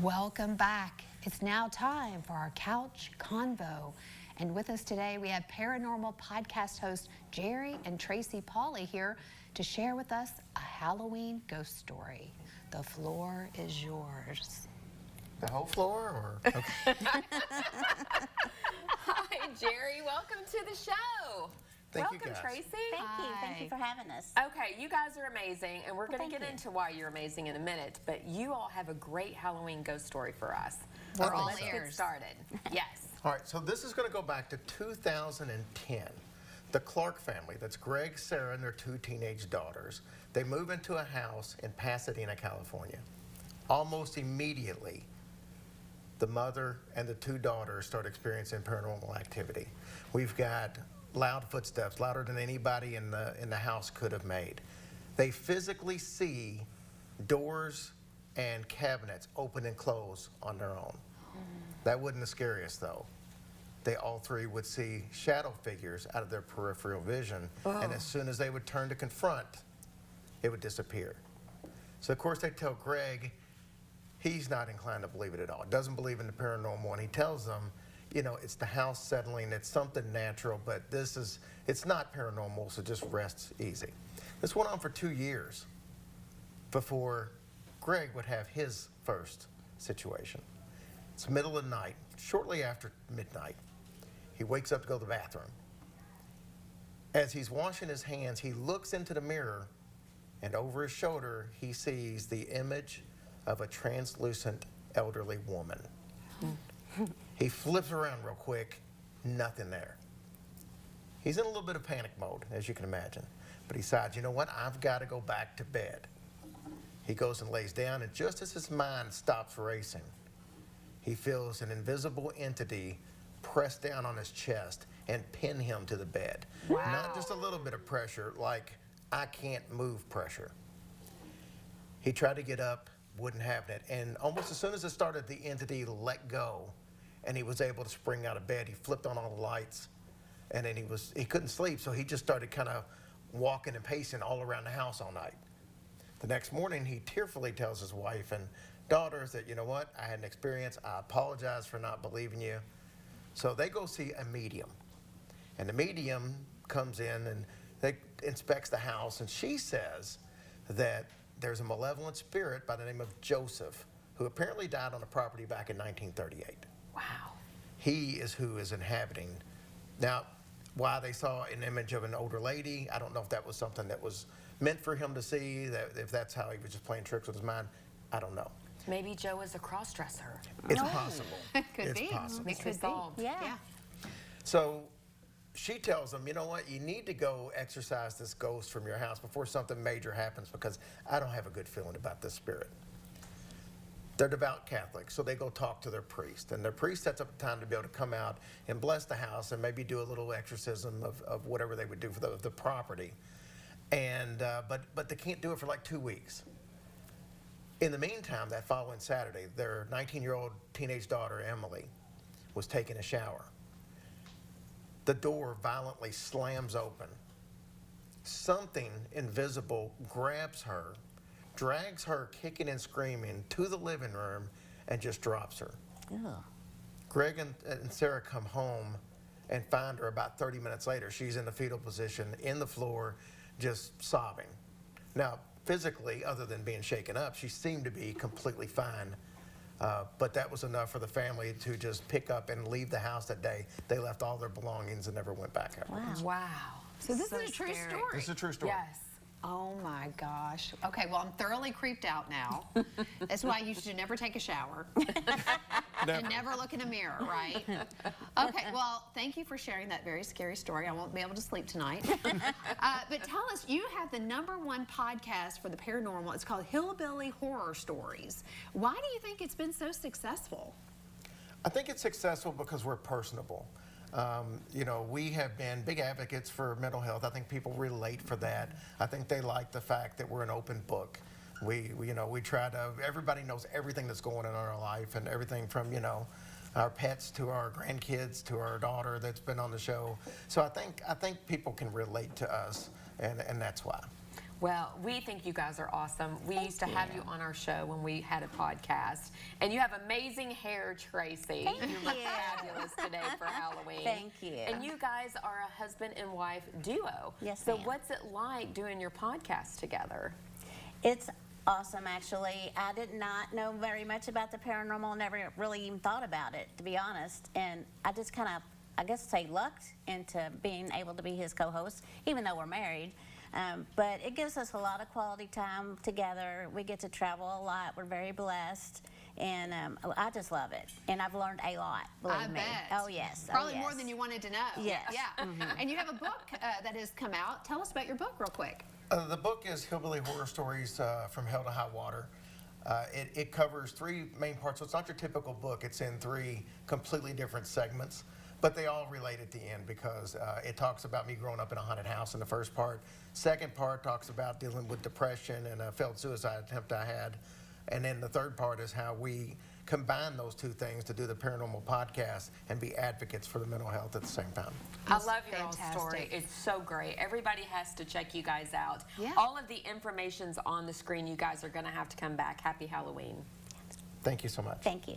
Welcome back. It's now time for our Couch Convo. And with us today, we have paranormal podcast hosts Jerry and Tracy Pauley here to share with us a Halloween ghost story. The floor is yours. The whole floor, or? Okay. Hi, Jerry. Welcome to the show. Thank you, Welcome, guys. Tracy. Thank you for having us. Okay, you guys are amazing, and we're going to thank get you. into why you're amazing in a minute, but you all have a great Halloween ghost story for us. We're all Let's get ears. started. Yes. All right, so this is going to go back to 2010. The Clark family, that's Greg, Sarah, and their two teenage daughters, they move into a house in Pasadena, California. Almost immediately, the mother and the two daughters start experiencing paranormal activity. We've got loud footsteps, louder than anybody in the house could have made. They physically see doors and cabinets open and close on their own. That wasn't the scariest, though. They all three would see shadow figures out of their peripheral vision, and as soon as they would turn to confront, it would disappear. So, of course, they tell Greg he's not inclined to believe it at all. Doesn't believe in the paranormal, and he tells them, you know, it's the house settling, it's something natural, but it's not paranormal, so just rest easy. This went on for 2 years before Greg would have his first situation. It's middle of the night, shortly after midnight. He wakes up to go to the bathroom. As he's washing his hands, he looks into the mirror, and over his shoulder, he sees the image of a translucent elderly woman. He flips around real quick, nothing there. He's in a little bit of panic mode, as you can imagine, but he decides, you know what, I've got to go back to bed. He goes and lays down, and just as his mind stops racing, he feels an invisible entity press down on his chest and pin him to the bed. Wow. Not just a little bit of pressure, like I can't move pressure. He tried to get up, wouldn't happen it, and almost as soon as it started, the entity let go, and he was able to spring out of bed. He flipped on all the lights, and then he couldn't sleep, so he just started kind of walking and pacing all around the house all night. The next morning, he tearfully tells his wife and daughters that, you know what, I had an experience, I apologize for not believing you. So they go see a medium, and the medium comes in and they inspects the house, and she says that there's a malevolent spirit by the name of Joseph, who apparently died on the property back in 1938. Wow. He is who is inhabiting. Now, why they saw an image of an older lady, I don't know if that was something that was meant for him to see, that if that's how he was just playing tricks with his mind, I don't know. Maybe Joe is a cross-dresser. It's possible. Could it's be. possible. Mystery solved. Yeah. So she tells him, you know what, you need to go exorcise this ghost from your house before something major happens, because I don't have a good feeling about this spirit. They're devout Catholics, so they go talk to their priest, and their priest sets up a time to be able to come out and bless the house and maybe do a little exorcism of whatever they would do for the property. And but they can't do it for like 2 weeks. In the meantime, that following Saturday, their 19-year-old teenage daughter, Emily, was taking a shower. The door violently slams open. Something invisible grabs her, drags her kicking and screaming to the living room, and just drops her. Ugh. Greg and Sarah come home and find her about 30 minutes later. She's in the fetal position, in the floor, just sobbing. Now, physically, other than being shaken up, she seemed to be completely fine. But that was enough for the family to just pick up and leave the house that day. They left all their belongings and never went back ever. Wow. Wow. So this is a true scary. story. This is a true story. Yes. Oh my gosh. Okay, well, I'm thoroughly creeped out now. That's why you should never take a shower. And never look in a mirror, right? Okay, well, thank you for sharing that very scary story. I won't be able to sleep tonight. But tell us, you have the #1 podcast for the paranormal. It's called Hillbilly Horror Stories. Why do you think it's been so successful? I think it's successful because we're personable. You know, we have been big advocates for mental health. I think people relate for that. I think they like the fact that we're an open book. We try to, everybody knows everything that's going on in our life, and everything from, you know, our pets to our grandkids to our daughter that's been on the show. So I think people can relate to us, and that's why. Well, we think you guys are awesome. We used to have you on our show when we had a podcast. And you have amazing hair, Tracy. Thank You look you. fabulous today for Halloween. Thank you. And you guys are a husband and wife duo. Yes, So ma'am. what's it like doing your podcast together? It's awesome, actually. I did not know very much about the paranormal, never really even thought about it, to be honest. And I just kind of, I guess, say lucked into being able to be his co-host, even though we're married. But it gives us a lot of quality time together. We get to travel a lot. We're very blessed. And I just love it. And I've learned a lot, believe me. Bet. Oh, yes. Probably oh, yes. more than you wanted to know. Yes. Yeah. And you have a book that has come out. Tell us about your book real quick. The book is Hillbilly Horror Stories from Hell to High Water. It covers 3 main parts, so it's not your typical book. It's in 3 completely different segments, but they all relate at the end because it talks about me growing up in a haunted house in the first part. Second part talks about dealing with depression and a failed suicide attempt I had. And then the third part is how we combine those 2 things to do the paranormal podcast and be advocates for the mental health at the same time. I love your own fantastic. story. It's so great. Everybody has to check you guys out. Yeah. All of the information's on the screen. You guys are going to have to come back. Happy Halloween. Thank you so much. Thank you.